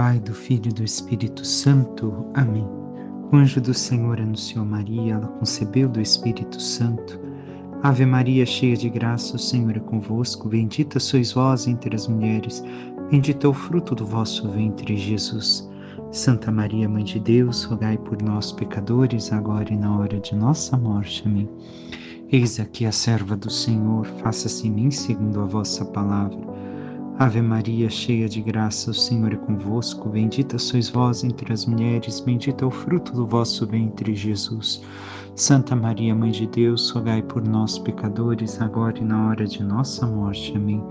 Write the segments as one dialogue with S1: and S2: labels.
S1: Pai, do Filho e do Espírito Santo. Amém. O anjo do Senhor anunciou Maria, ela concebeu do Espírito Santo. Ave Maria, cheia de graça, o Senhor é convosco. Bendita sois vós entre as mulheres, bendito é o fruto do vosso ventre, Jesus. Santa Maria, Mãe de Deus, rogai por nós, pecadores, agora e na hora de nossa morte. Amém. Eis aqui a serva do Senhor, faça-se em mim segundo a vossa palavra. Ave Maria, cheia de graça, o Senhor é convosco. Bendita sois vós entre as mulheres, bendito é o fruto do vosso ventre, Jesus. Santa Maria, Mãe de Deus, rogai por nós, pecadores, agora e na hora de nossa morte. Amém.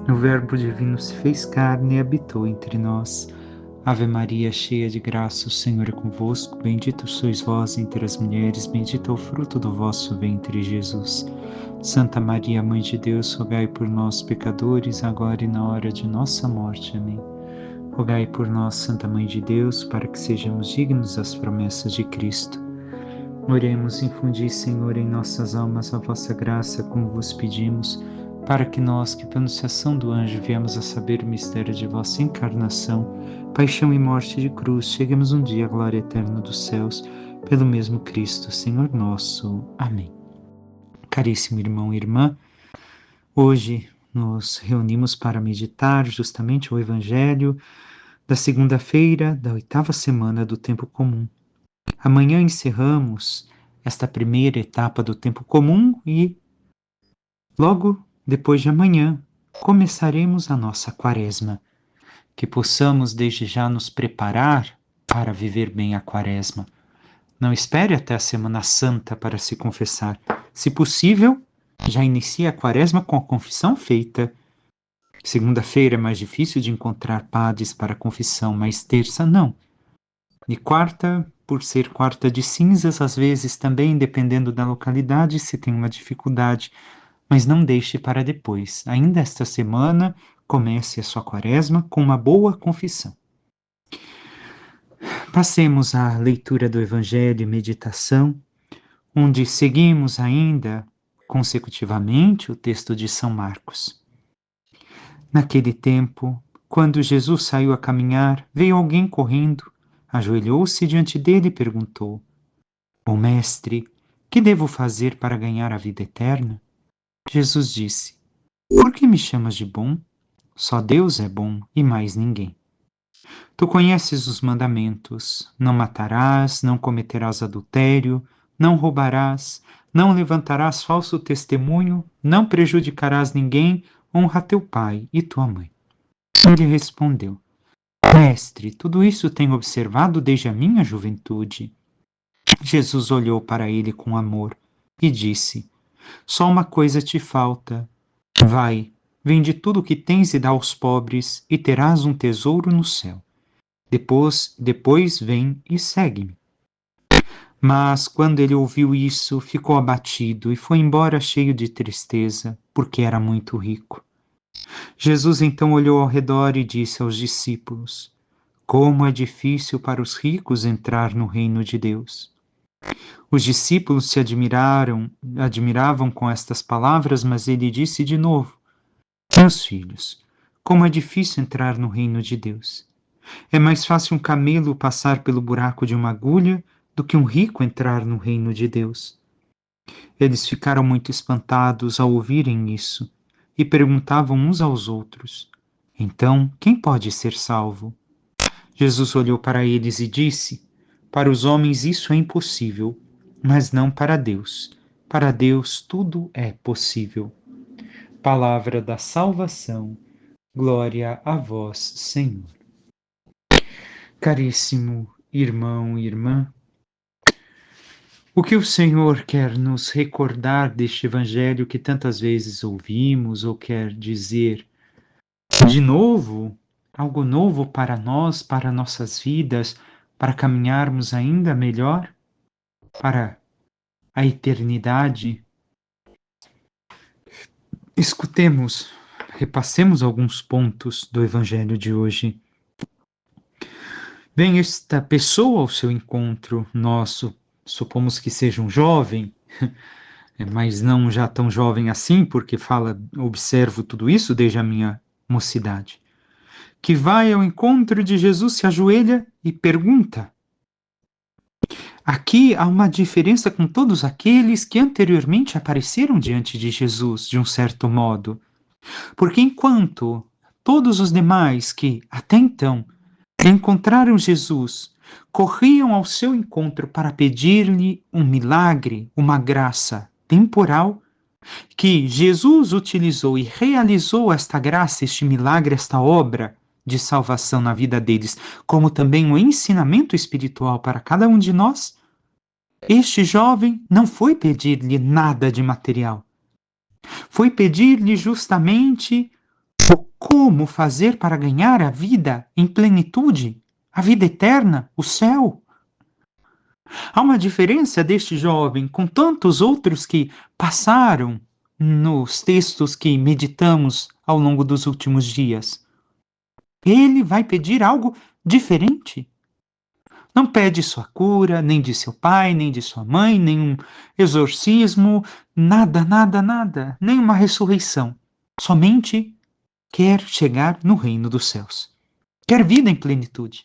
S1: O Verbo divino se fez carne e habitou entre nós. Ave Maria, cheia de graça, o Senhor é convosco. Bendita sois vós entre as mulheres, bendito é o fruto do vosso ventre, Jesus. Santa Maria, Mãe de Deus, rogai por nós, pecadores, agora e na hora de nossa morte. Amém. Rogai por nós, Santa Mãe de Deus, para que sejamos dignos das promessas de Cristo. Oremos, infundi, Senhor, em nossas almas a vossa graça, como vos pedimos, para que nós, que pela anunciação do anjo viemos a saber o mistério de vossa encarnação, paixão e morte de cruz, cheguemos um dia à glória eterna dos céus, pelo mesmo Cristo, Senhor nosso. Amém. Caríssimo irmão e irmã, hoje nos reunimos para meditar justamente o Evangelho da segunda-feira da 8ª semana do Tempo Comum. Amanhã encerramos esta primeira etapa do Tempo Comum e logo depois de amanhã começaremos a nossa Quaresma. Que possamos desde já nos preparar para viver bem a Quaresma. Não espere até a Semana Santa para se confessar. Se possível, já inicie a Quaresma com a confissão feita. Segunda-feira é mais difícil de encontrar padres para a confissão, mas terça não. E quarta, por ser quarta de cinzas, às vezes também, dependendo da localidade, se tem uma dificuldade, mas não deixe para depois. Ainda esta semana, comece a sua Quaresma com uma boa confissão. Passemos à leitura do Evangelho e meditação, onde seguimos ainda consecutivamente o texto de São Marcos. Naquele tempo, quando Jesus saiu a caminhar, veio alguém correndo, ajoelhou-se diante dele e perguntou: Bom mestre, que devo fazer para ganhar a vida eterna? Jesus disse: Por que me chamas de bom? Só Deus é bom e mais ninguém. Tu conheces os mandamentos: não matarás, não cometerás adultério, não roubarás, não levantarás falso testemunho, não prejudicarás ninguém, honra teu pai e tua mãe. Ele respondeu: Mestre, tudo isso tenho observado desde a minha juventude. Jesus olhou para ele com amor e disse: Só uma coisa te falta. Vai, vende tudo o que tens e dá aos pobres, e terás um tesouro no céu. Depois vem e segue-me. Mas quando ele ouviu isso, ficou abatido e foi embora cheio de tristeza, porque era muito rico. Jesus então olhou ao redor e disse aos discípulos: Como é difícil para os ricos entrar no reino de Deus. Os discípulos se admiravam com estas palavras, mas ele disse de novo: Meus filhos, como é difícil entrar no reino de Deus. É mais fácil um camelo passar pelo buraco de uma agulha do que um rico entrar no reino de Deus. Eles ficaram muito espantados ao ouvirem isso e perguntavam uns aos outros: Então, quem pode ser salvo? Jesus olhou para eles e disse: Para os homens isso é impossível, mas não para Deus. Para Deus tudo é possível. Palavra da salvação. Glória a vós, Senhor. Caríssimo irmão e irmã, o que o Senhor quer nos recordar deste Evangelho que tantas vezes ouvimos, ou quer dizer de novo, algo novo para nós, para nossas vidas, para caminharmos ainda melhor para a eternidade? Escutemos, repassemos alguns pontos do Evangelho de hoje. Vem esta pessoa ao seu encontro, nosso, supomos que seja um jovem, mas não já tão jovem assim, porque observo tudo isso desde a minha mocidade. que vai ao encontro de Jesus, se ajoelha e pergunta. Aqui há uma diferença com todos aqueles que anteriormente apareceram diante de Jesus, de um certo modo. Porque enquanto todos os demais que, até então, encontraram Jesus, corriam ao seu encontro para pedir-lhe um milagre, uma graça temporal, que Jesus utilizou e realizou esta graça, este milagre, esta obra de salvação na vida deles, como também um ensinamento espiritual para cada um de nós. Este jovem não foi pedir-lhe nada de material, foi pedir-lhe justamente o como fazer para ganhar a vida em plenitude, a vida eterna, o céu. Há uma diferença deste jovem com tantos outros que passaram nos textos que meditamos ao longo dos últimos dias. Ele vai pedir algo diferente. Não pede sua cura, nem de seu pai, nem de sua mãe, nem um exorcismo, nada, nada, nada, nem uma ressurreição. Somente quer chegar no reino dos céus. Quer vida em plenitude.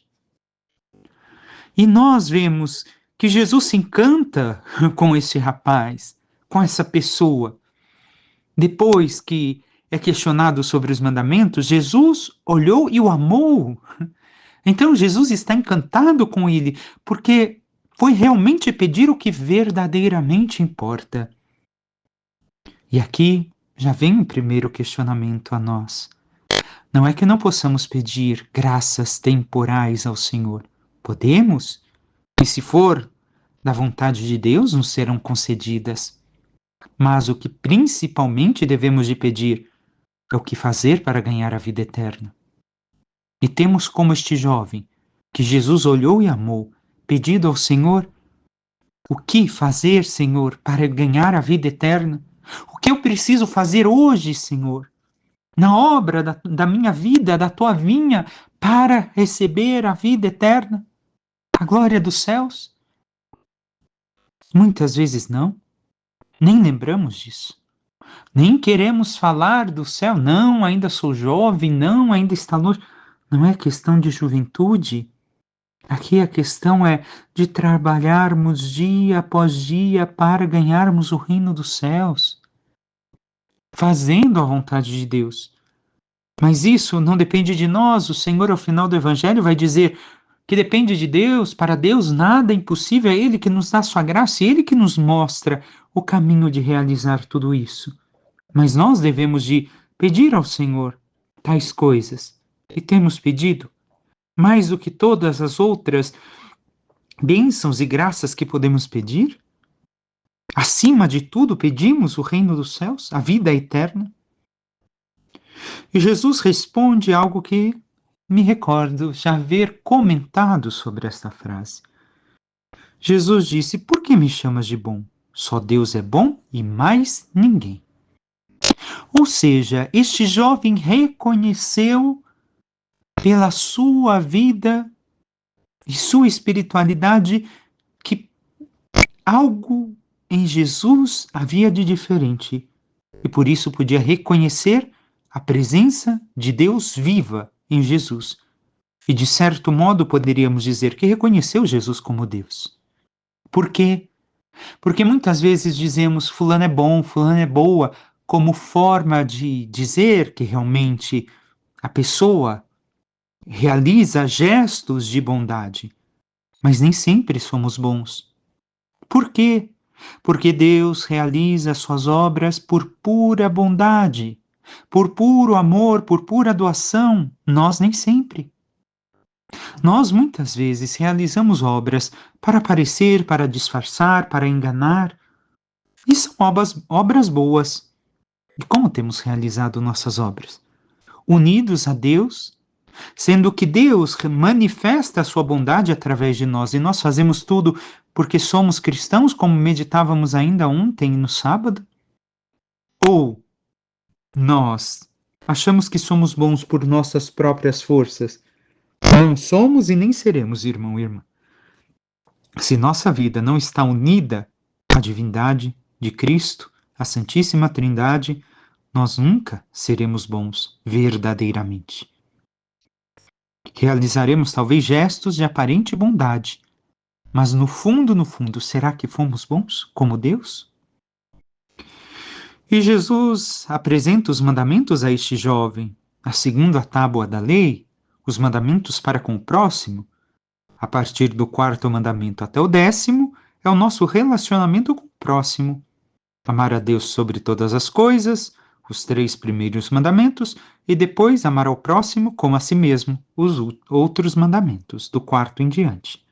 S1: E nós vemos que Jesus se encanta com esse rapaz, com essa pessoa. Depois que é questionado sobre os mandamentos, Jesus olhou e o amou. Então Jesus está encantado com ele, porque foi realmente pedir o que verdadeiramente importa. E aqui já vem o primeiro questionamento a nós. Não é que não possamos pedir graças temporais ao Senhor. Podemos, e se for da vontade de Deus, nos serão concedidas. Mas o que principalmente devemos de pedir é o que fazer para ganhar a vida eterna. E temos como este jovem, que Jesus olhou e amou, pedido ao Senhor, o que fazer, Senhor, para ganhar a vida eterna? O que eu preciso fazer hoje, Senhor, na obra da minha vida, da tua vinha, para receber a vida eterna, a glória dos céus? Muitas vezes não, nem lembramos disso. Nem queremos falar do céu, não, ainda sou jovem, não, ainda está longe. Não é questão de juventude. Aqui a questão é de trabalharmos dia após dia para ganharmos o reino dos céus, fazendo a vontade de Deus. Mas isso não depende de nós. O Senhor, ao final do Evangelho, vai dizer que depende de Deus. Para Deus nada é impossível. É Ele que nos dá a sua graça e Ele que nos mostra o caminho de realizar tudo isso. Mas nós devemos de pedir ao Senhor tais coisas. E temos pedido mais do que todas as outras bênçãos e graças que podemos pedir. Acima de tudo, pedimos o reino dos céus, a vida eterna. E Jesus responde algo que me recordo já haver comentado sobre esta frase. Jesus disse: Por que me chamas de bom? Só Deus é bom e mais ninguém. Ou seja, este jovem reconheceu pela sua vida e sua espiritualidade que algo em Jesus havia de diferente e por isso podia reconhecer a presença de Deus viva em Jesus. E de certo modo poderíamos dizer que reconheceu Jesus como Deus. Por quê? Porque muitas vezes dizemos fulano é bom, fulano é boa, como forma de dizer que realmente a pessoa realiza gestos de bondade, mas nem sempre somos bons. Por quê? Porque Deus realiza suas obras por pura bondade, por puro amor, por pura doação, nós nem sempre. Nós muitas vezes realizamos obras para parecer, para disfarçar, para enganar, e são obras boas. E como temos realizado nossas obras? Unidos a Deus, sendo que Deus manifesta a sua bondade através de nós, e nós fazemos tudo porque somos cristãos, como meditávamos ainda ontem no sábado? Ou nós achamos que somos bons por nossas próprias forças? Não somos e nem seremos, irmão e irmã. Se nossa vida não está unida à divindade de Cristo, à Santíssima Trindade, nós nunca seremos bons verdadeiramente. Realizaremos talvez gestos de aparente bondade, mas no fundo, será que fomos bons como Deus? E Jesus apresenta os mandamentos a este jovem, a segunda tábua da lei, os mandamentos para com o próximo. A partir do quarto mandamento até o 10º é o nosso relacionamento com o próximo. Amar a Deus sobre todas as coisas, os 3 primeiros mandamentos, e depois amar ao próximo como a si mesmo, os outros mandamentos, do quarto em diante.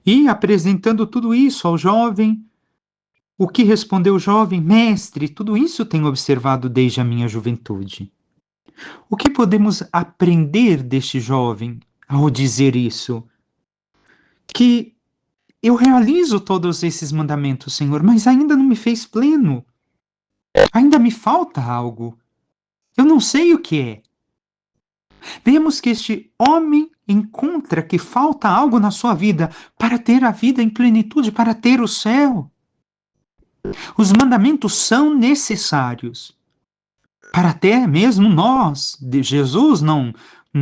S1: E apresentando tudo isso ao jovem, o que respondeu o jovem? Mestre, tudo isso tenho observado desde a minha juventude. O que podemos aprender deste jovem ao dizer isso? Que eu realizo todos esses mandamentos, Senhor, mas ainda não me fez pleno. Ainda me falta algo. Eu não sei o que é. Vemos que este homem encontra que falta algo na sua vida para ter a vida em plenitude, para ter o céu. Os mandamentos são necessários para até mesmo nós. Jesus não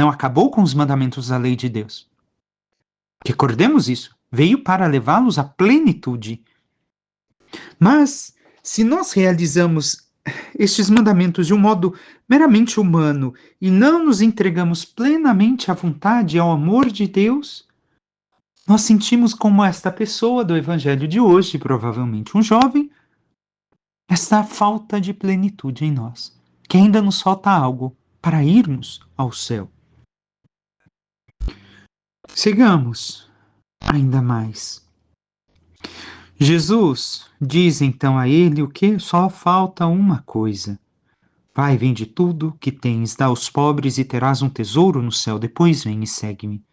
S1: acabou com os mandamentos da lei de Deus. Recordemos isso. Veio para levá-los à plenitude. Mas, se nós realizamos estes mandamentos de um modo meramente humano e não nos entregamos plenamente à vontade e ao amor de Deus, nós sentimos como esta pessoa do evangelho de hoje, provavelmente um jovem, esta falta de plenitude em nós, que ainda nos falta algo para irmos ao céu. Sigamos ainda mais. Jesus diz então a ele o que? Só falta uma coisa. Vai, vende tudo que tens, dá aos pobres e terás um tesouro no céu. Depois vem e segue-me.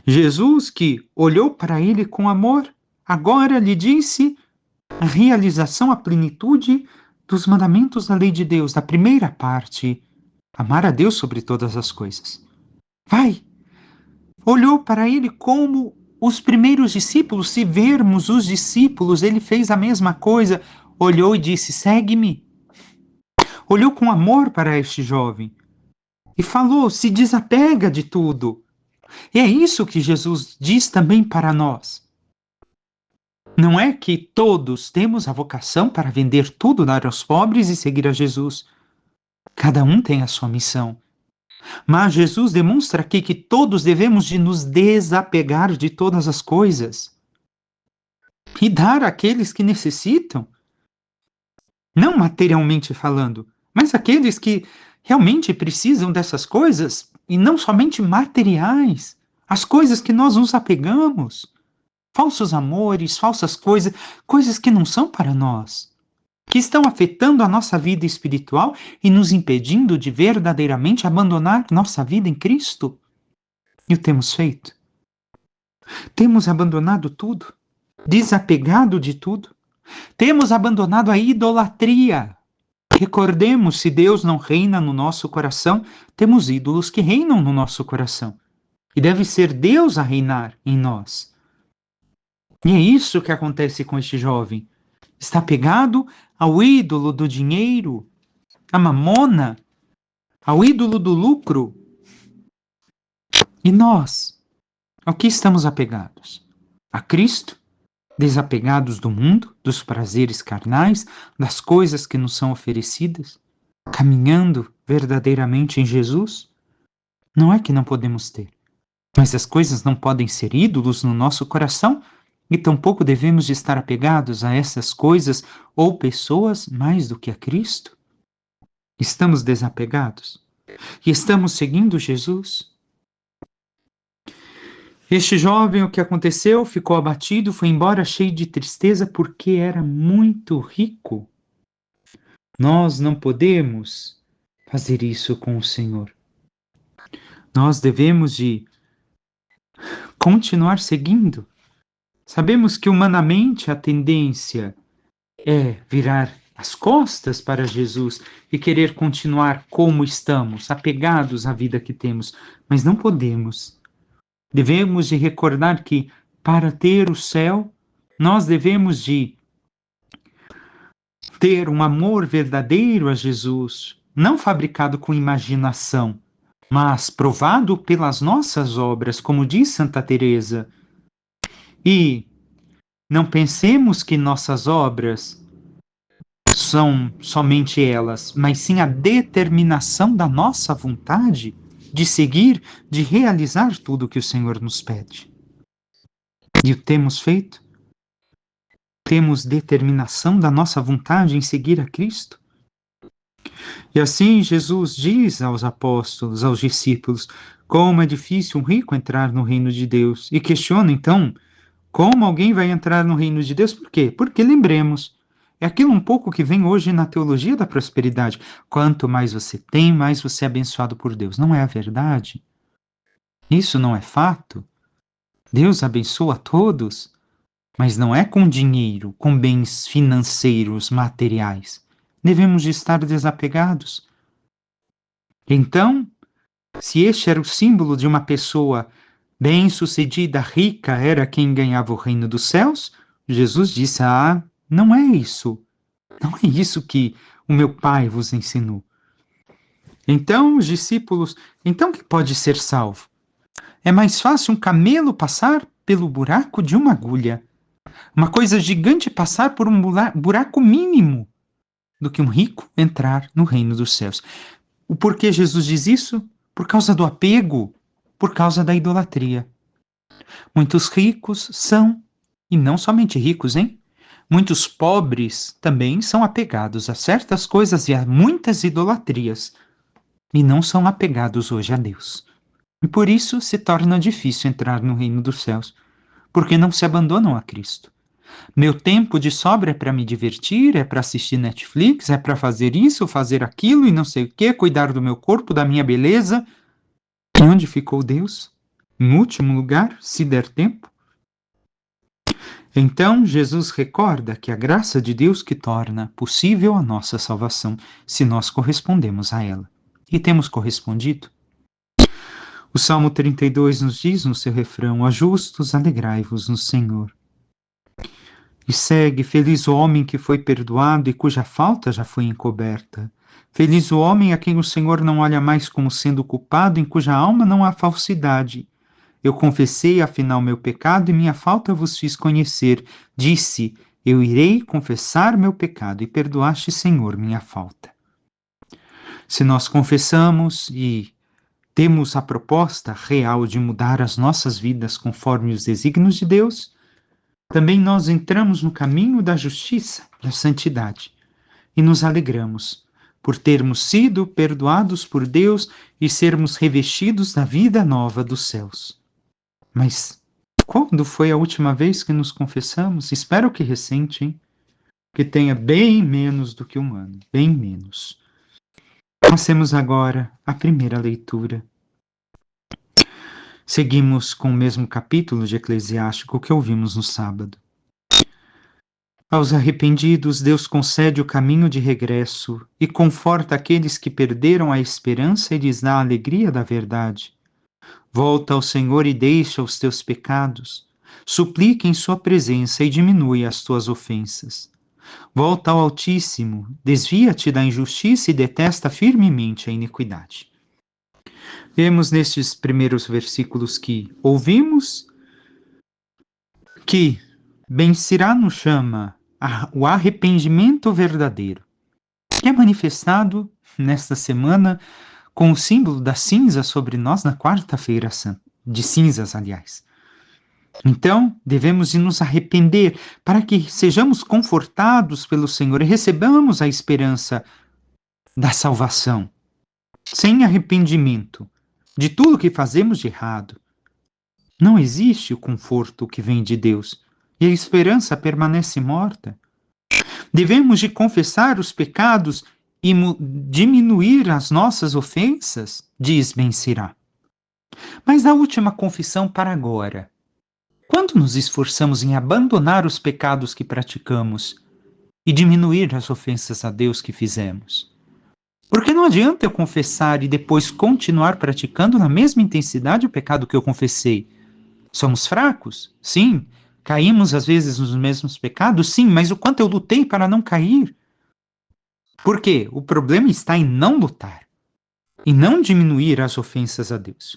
S1: Jesus, que olhou para ele com amor, agora lhe disse a realização, a plenitude dos mandamentos da lei de Deus, da primeira parte, amar a Deus sobre todas as coisas. Vai! Olhou para ele como os primeiros discípulos. Se vermos os discípulos, ele fez a mesma coisa. Olhou e disse, segue-me. Olhou com amor para este jovem e falou, se desapega de tudo. E é isso que Jesus diz também para nós. Não é que todos temos a vocação para vender tudo, dar aos pobres e seguir a Jesus. Cada um tem a sua missão. Mas Jesus demonstra aqui que todos devemos de nos desapegar de todas as coisas e dar àqueles que necessitam. Não materialmente falando, mas aqueles que realmente precisam dessas coisas e não somente materiais, as coisas que nós nos apegamos, falsos amores, falsas coisas, coisas que não são para nós, que estão afetando a nossa vida espiritual e nos impedindo de verdadeiramente abandonar nossa vida em Cristo. E o temos feito? Temos abandonado tudo, desapegado de tudo. Temos abandonado a idolatria. Recordemos, se Deus não reina no nosso coração, temos ídolos que reinam no nosso coração. E deve ser Deus a reinar em nós. E é isso que acontece com este jovem. Está apegado ao ídolo do dinheiro, à mamona, ao ídolo do lucro. E nós, ao que estamos apegados? A Cristo? Desapegados do mundo, dos prazeres carnais, das coisas que nos são oferecidas? Caminhando verdadeiramente em Jesus? Não é que não podemos ter, mas as coisas não podem ser ídolos no nosso coração e tampouco devemos de estar apegados a essas coisas ou pessoas mais do que a Cristo? Estamos desapegados? E estamos seguindo Jesus? Este jovem, o que aconteceu? Ficou abatido, foi embora cheio de tristeza porque era muito rico. Nós não podemos fazer isso com o Senhor. Nós devemos de continuar seguindo. Sabemos que humanamente a tendência é virar as costas para Jesus e querer continuar como estamos, apegados à vida que temos, mas não podemos. Devemos de recordar que para ter o céu, nós devemos de ter um amor verdadeiro a Jesus, não fabricado com imaginação, mas provado pelas nossas obras, como diz Santa Teresa. E não pensemos que nossas obras são somente elas, mas sim a determinação da nossa vontade de seguir, de realizar tudo o que o Senhor nos pede. E o temos feito? Temos determinação da nossa vontade em seguir a Cristo? E assim Jesus diz aos apóstolos, aos discípulos, como é difícil um rico entrar no reino de Deus. E questiona então, como alguém vai entrar no reino de Deus? Por quê? Porque lembremos, é aquilo um pouco que vem hoje na teologia da prosperidade. Quanto mais você tem, mais você é abençoado por Deus. Não é a verdade? Isso não é fato? Deus abençoa a todos, mas não é com dinheiro, com bens financeiros, materiais. Devemos de estar desapegados. Então, se este era o símbolo de uma pessoa bem-sucedida, rica, era quem ganhava o reino dos céus, Jesus disse: Ah, não é isso. Não é isso que o meu Pai vos ensinou. Então, os discípulos, então que pode ser salvo? É mais fácil um camelo passar pelo buraco de uma agulha, uma coisa gigante passar por um buraco mínimo, do que um rico entrar no reino dos céus. O porquê Jesus diz isso? Por causa do apego, por causa da idolatria. Muitos ricos são, e não somente ricos, hein? Muitos pobres também são apegados a certas coisas e a muitas idolatrias, e não são apegados hoje a Deus. E por isso se torna difícil entrar no reino dos céus, porque não se abandonam a Cristo. Meu tempo de sobra é para me divertir, é para assistir Netflix, é para fazer isso, fazer aquilo e não sei o que, cuidar do meu corpo, da minha beleza. E onde ficou Deus? Em último lugar, se der tempo. Então, Jesus recorda que a graça de Deus que torna possível a nossa salvação, se nós correspondemos a ela. E temos correspondido? O Salmo 32 nos diz no seu refrão: Ó justos, alegrai-vos no Senhor. E segue: feliz o homem que foi perdoado e cuja falta já foi encoberta. Feliz o homem a quem o Senhor não olha mais como sendo culpado, em cuja alma não há falsidade. Eu confessei, afinal, meu pecado e minha falta vos fiz conhecer. Disse: eu irei confessar meu pecado, e perdoaste, Senhor, minha falta. Se nós confessamos e temos a proposta real de mudar as nossas vidas conforme os desígnios de Deus, também nós entramos no caminho da justiça, da santidade, e nos alegramos por termos sido perdoados por Deus e sermos revestidos da vida nova dos céus. Mas quando foi a última vez que nos confessamos? Espero que recente, hein? Que tenha bem menos do que um ano, bem menos. Passemos agora à primeira leitura. Seguimos com o mesmo capítulo de Eclesiástico que ouvimos no sábado. Aos arrependidos, Deus concede o caminho de regresso e conforta aqueles que perderam a esperança e lhes dá a alegria da verdade. Volta ao Senhor e deixa os teus pecados. Suplica em sua presença e diminui as tuas ofensas. Volta ao Altíssimo, desvia-te da injustiça e detesta firmemente a iniquidade. Vemos nestes primeiros versículos que ouvimos que Ben-Sirá nos chama o arrependimento verdadeiro, que é manifestado nesta semana com o símbolo da cinza sobre nós na quarta-feira santa, de cinzas, aliás. Então, devemos de nos arrepender para que sejamos confortados pelo Senhor e recebamos a esperança da salvação. Sem arrependimento de tudo que fazemos de errado, não existe o conforto que vem de Deus e a esperança permanece morta. Devemos de confessar os pecados e diminuir as nossas ofensas, diz Ben-Sirá. Mas a última confissão para agora. Quando nos esforçamos em abandonar os pecados que praticamos e diminuir as ofensas a Deus que fizemos? Porque não adianta eu confessar e depois continuar praticando na mesma intensidade o pecado que eu confessei. Somos fracos? Sim. Caímos às vezes nos mesmos pecados? Sim, mas o quanto eu lutei para não cair? Por quê? O problema está em não lutar. e não diminuir as ofensas a Deus.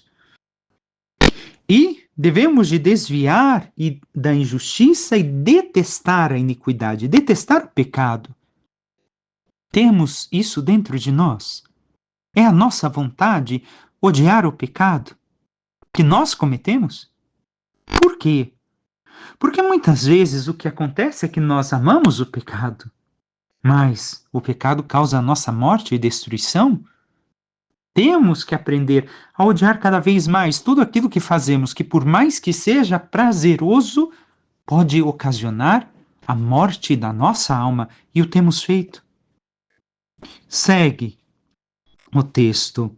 S1: E devemos de desviar da injustiça e detestar a iniquidade, detestar o pecado. Temos isso dentro de nós. É a nossa vontade odiar o pecado que nós cometemos? Por quê? Porque muitas vezes o que acontece é que nós amamos o pecado, mas o pecado causa a nossa morte e destruição. Temos que aprender a odiar cada vez mais tudo aquilo que fazemos, que por mais que seja prazeroso, pode ocasionar a morte da nossa alma, e o temos feito. Segue o texto.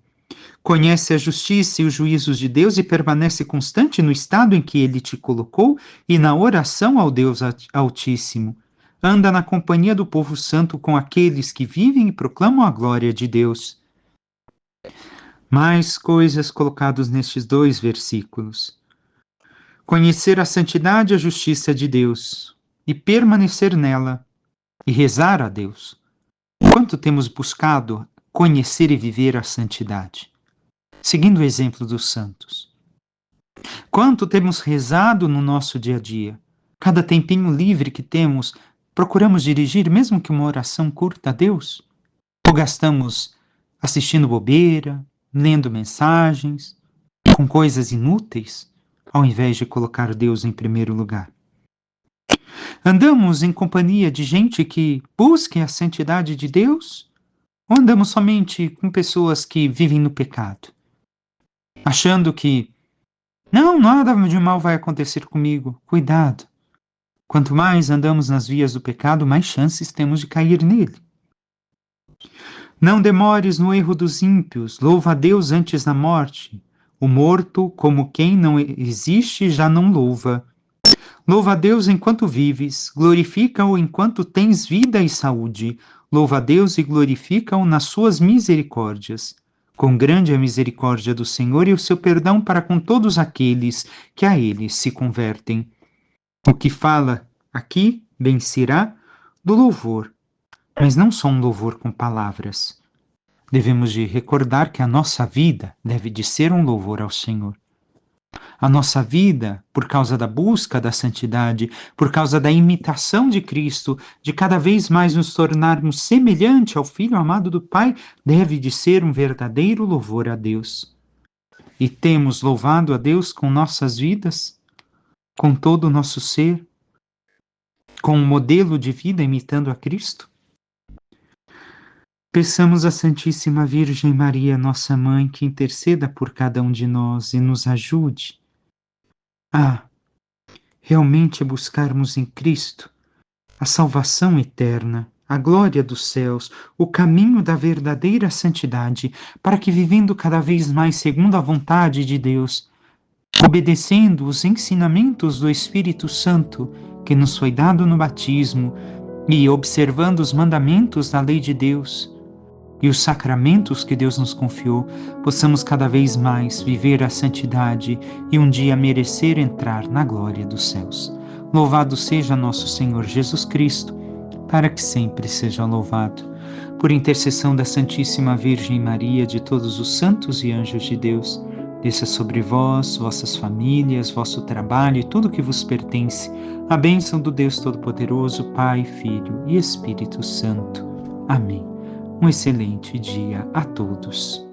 S1: Conhece a justiça e os juízos de Deus e permanece constante no estado em que ele te colocou e na oração ao Deus Altíssimo. Anda na companhia do povo santo com aqueles que vivem e proclamam a glória de Deus. Mais coisas colocadas nestes 2 versículos. Conhecer a santidade e a justiça de Deus e permanecer nela e rezar a Deus. Quanto temos buscado conhecer e viver a santidade, seguindo o exemplo dos santos? Quanto temos rezado no nosso dia a dia? Cada tempinho livre que temos, procuramos dirigir, mesmo que uma oração curta, a Deus? Ou gastamos assistindo bobeira, lendo mensagens, com coisas inúteis, ao invés de colocar Deus em primeiro lugar? Andamos em companhia de gente que busque a santidade de Deus? Ou andamos somente com pessoas que vivem no pecado, achando que não, nada de mal vai acontecer comigo? Cuidado! Quanto mais andamos nas vias do pecado, mais chances temos de cair nele. Não demores no erro dos ímpios, louva a Deus antes da morte. O morto, como quem não existe, já não louva. Louva a Deus enquanto vives, glorifica-o enquanto tens vida e saúde. Louva a Deus e glorifica-o nas suas misericórdias. Quão grande é a misericórdia do Senhor e o seu perdão para com todos aqueles que a ele se convertem. O que fala aqui bem será do louvor, mas não só um louvor com palavras. Devemos de recordar que a nossa vida deve de ser um louvor ao Senhor. A nossa vida, por causa da busca da santidade, por causa da imitação de Cristo, de cada vez mais nos tornarmos semelhante ao Filho amado do Pai, deve de ser um verdadeiro louvor a Deus. E temos louvado a Deus com nossas vidas, com todo o nosso ser, com um modelo de vida imitando a Cristo? Peçamos à Santíssima Virgem Maria, nossa Mãe, que interceda por cada um de nós e nos ajude a realmente buscarmos em Cristo a salvação eterna, a glória dos céus, o caminho da verdadeira santidade, para que, vivendo cada vez mais segundo a vontade de Deus, obedecendo os ensinamentos do Espírito Santo que nos foi dado no batismo e observando os mandamentos da lei de Deus e os sacramentos que Deus nos confiou, possamos cada vez mais viver a santidade e um dia merecer entrar na glória dos céus. Louvado seja nosso Senhor Jesus Cristo, para que sempre seja louvado. Por intercessão da Santíssima Virgem Maria, de todos os santos e anjos de Deus, desça sobre vós, vossas famílias, vosso trabalho e tudo que vos pertence, a bênção do Deus Todo-Poderoso, Pai, Filho e Espírito Santo. Amém. Um excelente dia a todos.